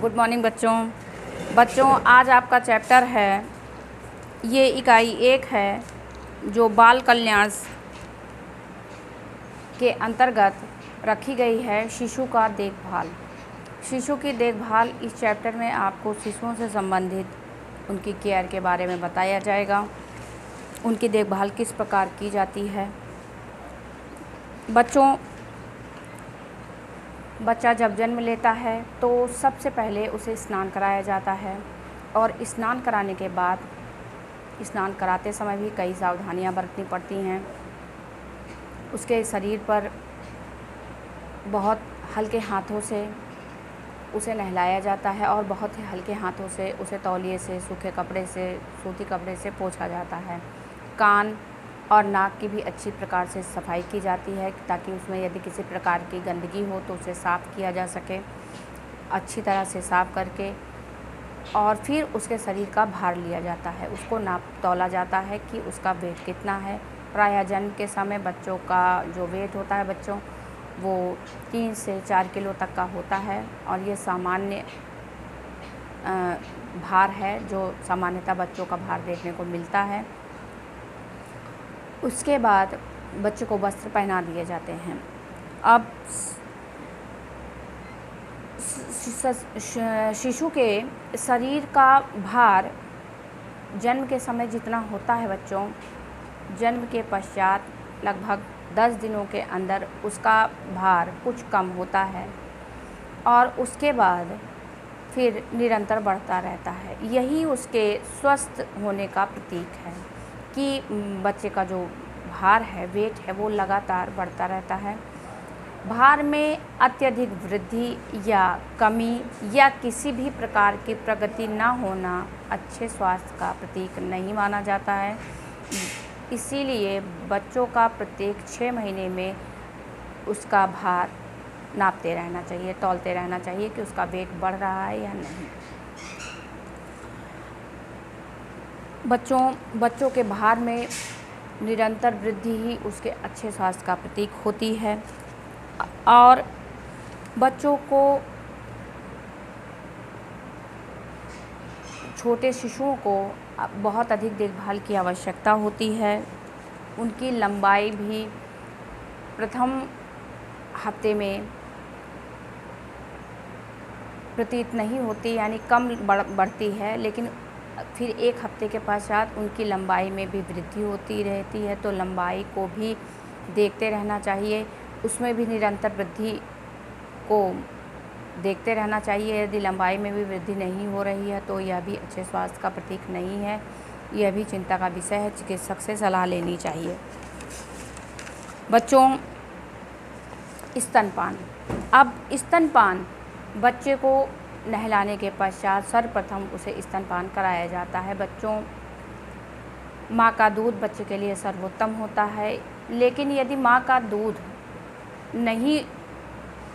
Good morning बच्चों। आज आपका चैप्टर है, ये इकाई 1 है जो बाल कल्याण के अंतर्गत रखी गई है। शिशु का देखभाल। शिशु की देखभाल, इस चैप्टर में आपको शिशुओं से संबंधित उनकी केयर के बारे में बताया जाएगा। उनकी देखभाल किस प्रकार की जाती है। बच्चा जब जन्म लेता है तो सबसे पहले उसे स्नान कराया जाता है और स्नान कराने के बाद स्नान कराते समय भी कई सावधानियां बरतनी पड़ती हैं। उसके शरीर पर बहुत हल्के हाथों से उसे नहलाया जाता है और बहुत ही हल्के हाथों से उसे तौलिए से, सूखे कपड़े से, सूती कपड़े से पोंछा जाता है। कान और नाक की भी अच्छी प्रकार से सफाई की जाती है ताकि उसमें यदि किसी प्रकार की गंदगी हो तो उसे साफ़ किया जा सके, अच्छी तरह से साफ़ करके। और फिर उसके शरीर का भार लिया जाता है, उसको नाप तौला जाता है कि उसका वेट कितना है। प्रायः जन्म के समय बच्चों का जो वेट होता है वो 3 से 4 किलो तक का होता है और ये सामान्य भार है जो सामान्यतः बच्चों का भार देखने को मिलता है। उसके बाद बच्चे को वस्त्र पहना दिए जाते हैं। अब शिशु के शरीर का भार जन्म के समय जितना होता है बच्चों, जन्म के पश्चात लगभग 10 दिनों के अंदर उसका भार कुछ कम होता है और उसके बाद फिर निरंतर बढ़ता रहता है। यही उसके स्वस्थ होने का प्रतीक है कि बच्चे का जो भार है, वेट है, वो लगातार बढ़ता रहता है। भार में अत्यधिक वृद्धि या कमी या किसी भी प्रकार की प्रगति ना होना अच्छे स्वास्थ्य का प्रतीक नहीं माना जाता है। इसीलिए बच्चों का प्रत्येक 6 महीने में उसका भार नापते रहना चाहिए, तौलते रहना चाहिए कि उसका वेट बढ़ रहा है या नहीं। बच्चों के भार में निरंतर वृद्धि ही उसके अच्छे स्वास्थ्य का प्रतीक होती है। और बच्चों को, छोटे शिशुओं को बहुत अधिक देखभाल की आवश्यकता होती है। उनकी लंबाई भी प्रथम हफ्ते में प्रतीत नहीं होती, यानी कम बढ़ती है, लेकिन फिर 1 हफ्ते के पश्चात उनकी लंबाई में भी वृद्धि होती रहती है। तो लंबाई को भी देखते रहना चाहिए, उसमें भी निरंतर वृद्धि को देखते रहना चाहिए। यदि लंबाई में भी वृद्धि नहीं हो रही है तो यह भी अच्छे स्वास्थ्य का प्रतीक नहीं है। यह भी चिंता का विषय है, चिकित्सक से सलाह लेनी चाहिए। बच्चों, स्तनपान। अब स्तनपान, बच्चे को नहलाने के पश्चात सर्वप्रथम उसे स्तनपान कराया जाता है। बच्चों, माँ का दूध बच्चे के लिए सर्वोत्तम होता है, लेकिन यदि माँ का दूध नहीं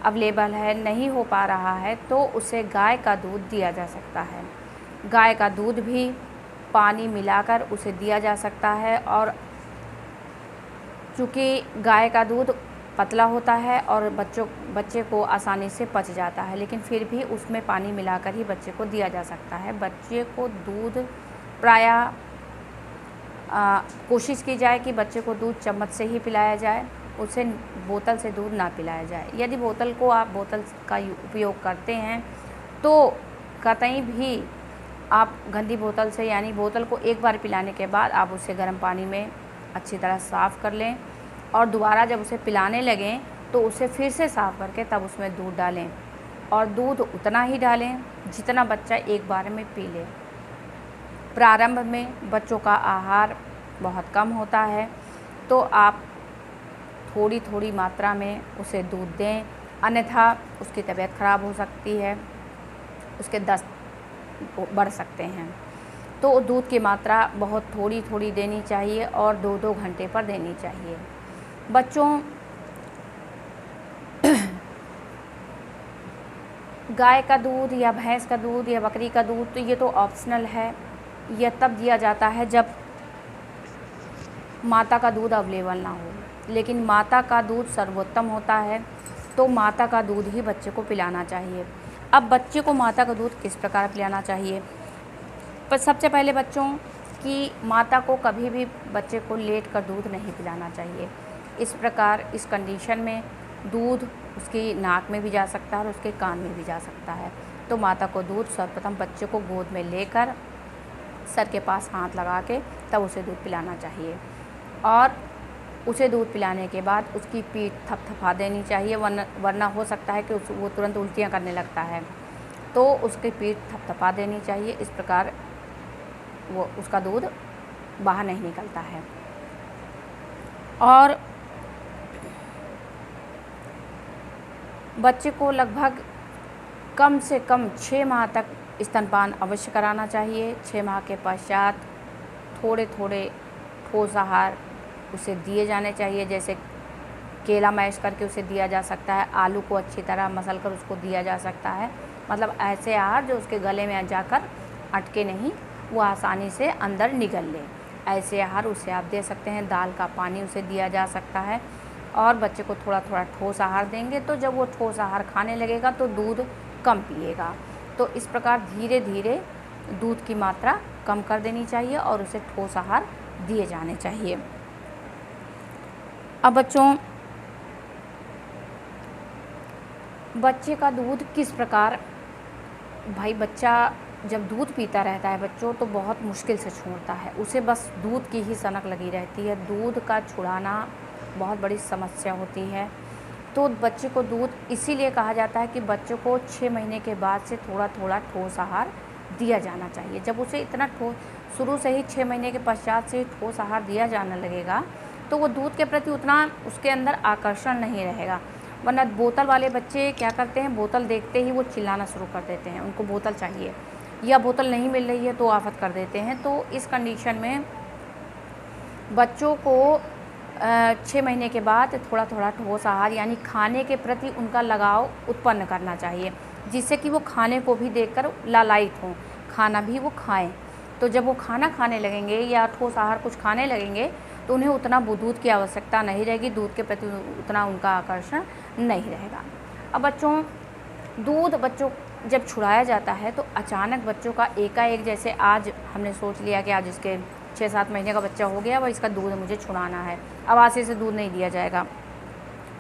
अवेलेबल है, नहीं हो पा रहा है, तो उसे गाय का दूध दिया जा सकता है। गाय का दूध भी पानी मिलाकर उसे दिया जा सकता है और चूँकि गाय का दूध पतला होता है और बच्चे को आसानी से पच जाता है, लेकिन फिर भी उसमें पानी मिलाकर ही बच्चे को दिया जा सकता है। बच्चे को दूध प्रायः कोशिश की जाए कि बच्चे को दूध चम्मच से ही पिलाया जाए, उसे बोतल से दूध ना पिलाया जाए। यदि बोतल का उपयोग करते हैं तो कतई भी आप गंदी बोतल से, यानी बोतल को एक बार पिलाने के बाद आप उसे गर्म पानी में अच्छी तरह साफ़ कर लें और दोबारा जब उसे पिलाने लगें तो उसे फिर से साफ़ करके तब उसमें दूध डालें और दूध उतना ही डालें जितना बच्चा एक बार में पी ले। प्रारंभ में बच्चों का आहार बहुत कम होता है तो आप थोड़ी थोड़ी मात्रा में उसे दूध दें, अन्यथा उसकी तबीयत ख़राब हो सकती है, उसके दस्त बढ़ सकते हैं। तो दूध की मात्रा बहुत थोड़ी थोड़ी देनी चाहिए और 2-2 घंटे पर देनी चाहिए। बच्चों, गाय का दूध या भैंस का दूध या बकरी का दूध तो ये तो ऑप्शनल है, यह तब दिया जाता है जब माता का दूध अवेलेबल ना हो, लेकिन माता का दूध सर्वोत्तम होता है तो माता का दूध ही बच्चे को पिलाना चाहिए। अब बच्चे को माता का दूध किस प्रकार पिलाना चाहिए? पर सबसे पहले बच्चों कि माता को कभी भी बच्चे को लेट कर दूध नहीं पिलाना चाहिए। इस प्रकार इस कंडीशन में दूध उसकी नाक में भी जा सकता है और उसके कान में भी जा सकता है। तो माता को दूध सर्वप्रथम बच्चे को गोद में लेकर सर के पास हाथ लगा के तब उसे दूध पिलाना चाहिए, और उसे दूध पिलाने के बाद उसकी पीठ थपथपा देनी चाहिए, वरना हो सकता है कि वो तुरंत उल्टियाँ करने लगता है, तो उसकी पीठ थपथपा देनी चाहिए। इस प्रकार वो उसका दूध बाहर नहीं निकलता है। और बच्चे को लगभग कम से कम 6 माह तक स्तनपान अवश्य कराना चाहिए। 6 माह के पश्चात थोड़े थोड़े ठोस आहार उसे दिए जाने चाहिए, जैसे केला मैश करके उसे दिया जा सकता है, आलू को अच्छी तरह मसल कर उसको दिया जा सकता है। मतलब ऐसे आहार जो उसके गले में जाकर अटके नहीं, वो आसानी से अंदर निगल ले, ऐसे आहार उसे आप दे सकते हैं। दाल का पानी उसे दिया जा सकता है, और बच्चे को थोड़ा थोड़ा ठोस आहार देंगे तो जब वो ठोस आहार खाने लगेगा तो दूध कम पिएगा। तो इस प्रकार धीरे धीरे दूध की मात्रा कम कर देनी चाहिए और उसे ठोस आहार दिए जाने चाहिए। अब बच्चों, बच्चे का दूध किस प्रकार, भाई बच्चा जब दूध पीता रहता है बच्चों तो बहुत मुश्किल से छोड़ता है, उसे बस दूध की ही सनक लगी रहती है। दूध का छुड़ाना बहुत बड़ी समस्या होती है। तो बच्चे को दूध इसीलिए कहा जाता है कि बच्चे को 6 महीने के बाद से थोड़ा थोड़ा ठोस आहार दिया जाना चाहिए। जब उसे इतना ठोस शुरू से ही 6 महीने के पश्चात से ठोस आहार दिया जाने लगेगा तो वो दूध के प्रति उतना उसके अंदर आकर्षण नहीं रहेगा। वरना बोतल वाले बच्चे क्या करते हैं, बोतल देखते ही वो चिल्लाना शुरू कर देते हैं, उनको बोतल चाहिए, या बोतल नहीं मिल रही है तो आफत कर देते हैं। तो इस कंडीशन में बच्चों को 6 महीने के बाद थोड़ा थोड़ा ठोस आहार यानी खाने के प्रति उनका लगाव उत्पन्न करना चाहिए, जिससे कि वो खाने को भी देखकर लालायित हों, खाना भी वो खाएं। तो जब वो खाना खाने लगेंगे या ठोस आहार कुछ खाने लगेंगे तो उन्हें उतना दूध की आवश्यकता नहीं रहेगी, दूध के प्रति उतना उनका आकर्षण नहीं रहेगा। अब बच्चों, दूध बच्चों जब छुड़ाया जाता है तो अचानक बच्चों का एकाएक, जैसे आज हमने सोच लिया कि आज इसके 6-7 महीने का बच्चा हो गया, वह इसका दूध मुझे छुड़ाना है, अब आसे से दूध नहीं दिया जाएगा,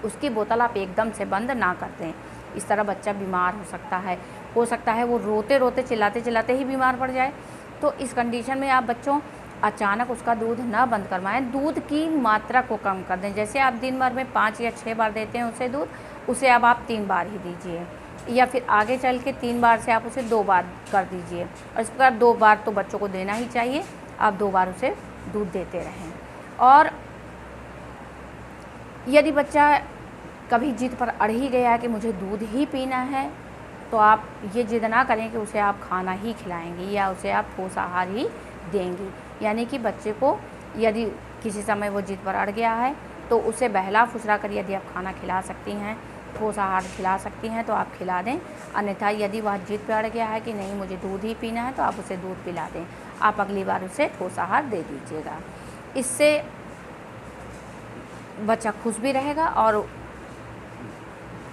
उसकी बोतल आप एकदम से बंद ना कर दें। इस तरह बच्चा बीमार हो सकता है वो रोते रोते चिल्लाते चिल्लाते ही बीमार पड़ जाए। तो इस कंडीशन में आप बच्चों अचानक उसका दूध ना बंद करवाएं, दूध की मात्रा को कम कर दें। जैसे आप दिन भर में 5 या 6 बार देते हैं उसे दूध, उसे अब आप 3 बार ही दीजिए, या फिर आगे चल के 3 बार से आप उसे 2 बार कर दीजिए। और इस प्रकार 2 बार तो बच्चों को देना ही चाहिए, आप 2 बार उसे दूध देते रहें। और यदि बच्चा कभी जिद पर अड़ ही गया है कि मुझे दूध ही पीना है, तो आप ये जिद ना करें कि उसे आप खाना ही खिलाएंगी या उसे आप ठोस आहार ही देंगी। यानी कि बच्चे को यदि किसी समय वो जिद पर अड़ गया है तो उसे बहला फुसला कर यदि आप खाना खिला सकती हैं, ठोस आहार खिला सकती हैं तो आप खिला दें। अन्यथा यदि वह जिद पर अड़ गया है कि नहीं मुझे दूध ही पीना है तो आप उसे दूध पिला दें, आप अगली बार उसे ठोस आहार दे दीजिएगा। इससे बच्चा खुश भी रहेगा और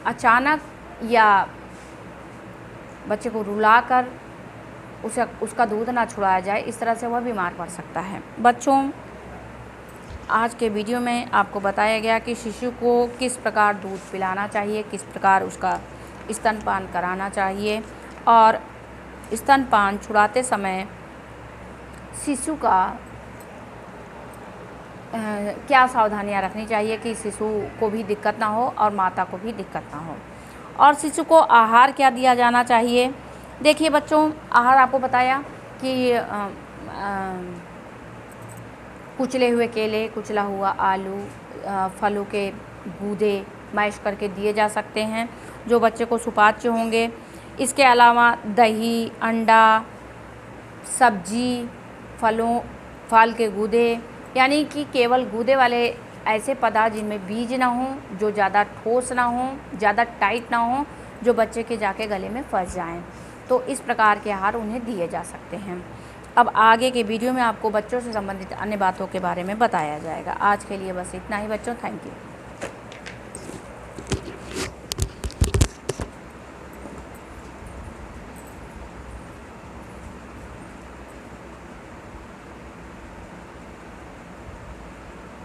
अचानक या बच्चे को रुलाकर उसका दूध ना छुड़ाया जाए, इस तरह से वह बीमार पड़ सकता है। बच्चों, आज के वीडियो में आपको बताया गया कि शिशु को किस प्रकार दूध पिलाना चाहिए, किस प्रकार उसका स्तनपान कराना चाहिए, और स्तनपान छुड़ाते समय शिशु का क्या सावधानियां रखनी चाहिए कि शिशु को भी दिक्कत ना हो और माता को भी दिक्कत ना हो, और शिशु को आहार क्या दिया जाना चाहिए। देखिए बच्चों, आहार आपको बताया कि कुचले हुए केले, कुचला हुआ आलू, फलों के गूदे मैश करके दिए जा सकते हैं जो बच्चे को सुपाच्य होंगे। इसके अलावा दही, अंडा, सब्जी, फल के गूदे, यानी कि केवल गूदे वाले ऐसे पदार्थ जिनमें बीज ना हो, जो ज़्यादा ठोस ना हो, ज़्यादा टाइट ना हो, जो बच्चे के जाके गले में फंस जाएं, तो इस प्रकार के आहार उन्हें दिए जा सकते हैं। अब आगे के वीडियो में आपको बच्चों से संबंधित अन्य बातों के बारे में बताया जाएगा। आज के लिए बस इतना ही बच्चों, थैंक यू।